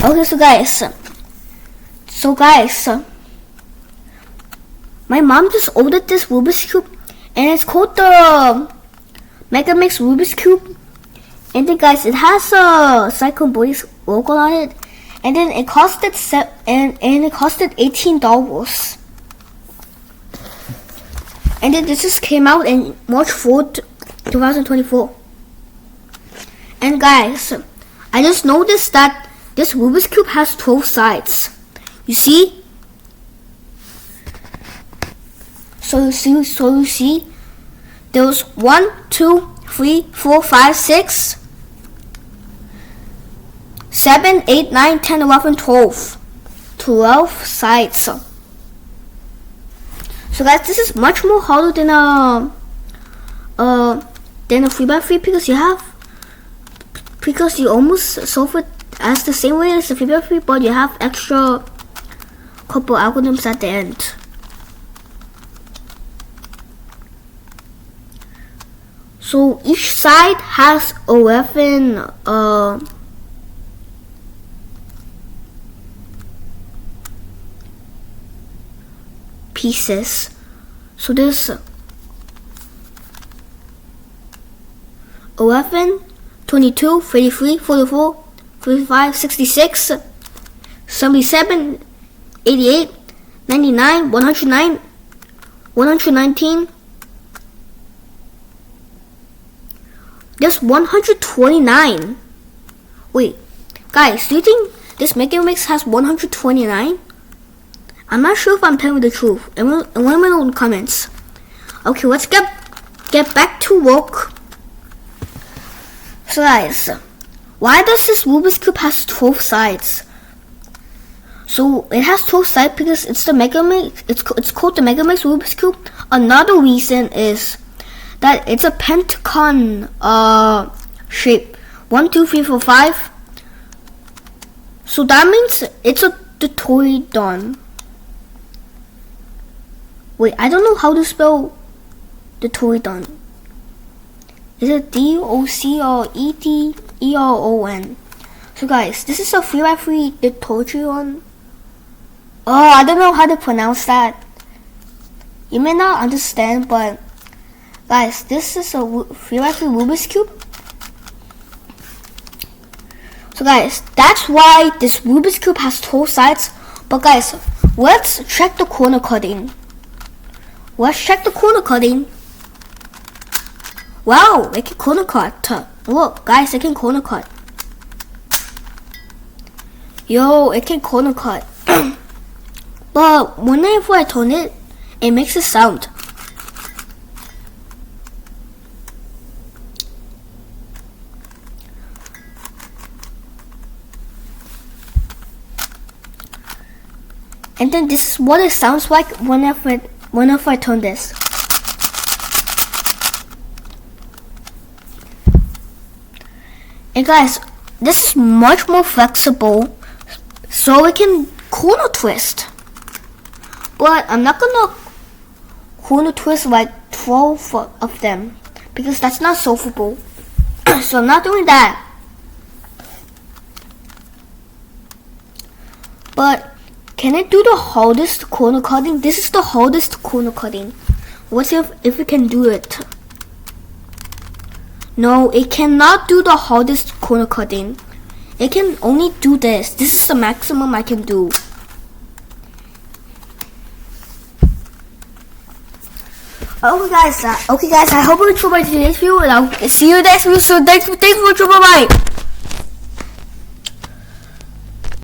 Okay, so guys, my mom just ordered this Rubik's Cube, and it's called the Mega Mix Rubik's Cube. And then guys, it has a Psycho Boys logo on it, and then it costed it costed $18. And then this just came out in March 4th, 2024. And guys, I just noticed that this Rubik's Cube has 12 sides. You see? So you see, there was 1, 2, 3, 4, 5, 6, 7, 8, 9, 10, 11, 12. 12 sides. So guys, this is much more harder than a 3x3 because you almost solve it as the same way as the 3x3, but you have extra couple algorithms at the end. So each side has 11 pieces. So there's 11, 22, 33, 44, 55, 66, 77, 88, 99, 109, 119. There's 129. Wait, guys, do you think this Mega Mix has 129? I'm not sure if I'm telling the truth. And let me know in the comments. Okay, let's get back to work. So guys, why does this Rubik's Cube has 12 sides? So it has 12 sides because it's the Mega Mix. It's called the Mega Mix Rubik's Cube. Another reason is that it's a pentagon shape. 1, 2, 3, 4, 5. So that means it's a Detoidon. Wait, I don't know how to spell Detoidon. Is it D-O-C or E-T-E-R-O-N? So guys, this is a 3x3 Detoidon. Oh, I don't know how to pronounce that. You may not understand, but guys, this is a 3x3 Rubik's Cube. So guys, that's why this Rubik's Cube has 12 sides. But guys, let's check the corner cutting. Let's check the corner cutting. Wow, it can corner cut. Look, guys, it can corner cut. Yo, it can corner cut. But whenever I turn it, it makes a sound. And then this is what it sounds like whenever I turn this. And guys, this is much more flexible, so it can corner twist. But I'm not gonna corner twist like 12 of them because that's not solvable. So I'm not doing that. But can it do the hardest corner cutting? This is the hardest corner cutting. Let's see if it can do it. No, it cannot do the hardest corner cutting. It can only do this. This is the maximum I can do. Okay guys, I hope you enjoyed today's video, and I'll see you next video. So thanks for watching. Bye bye.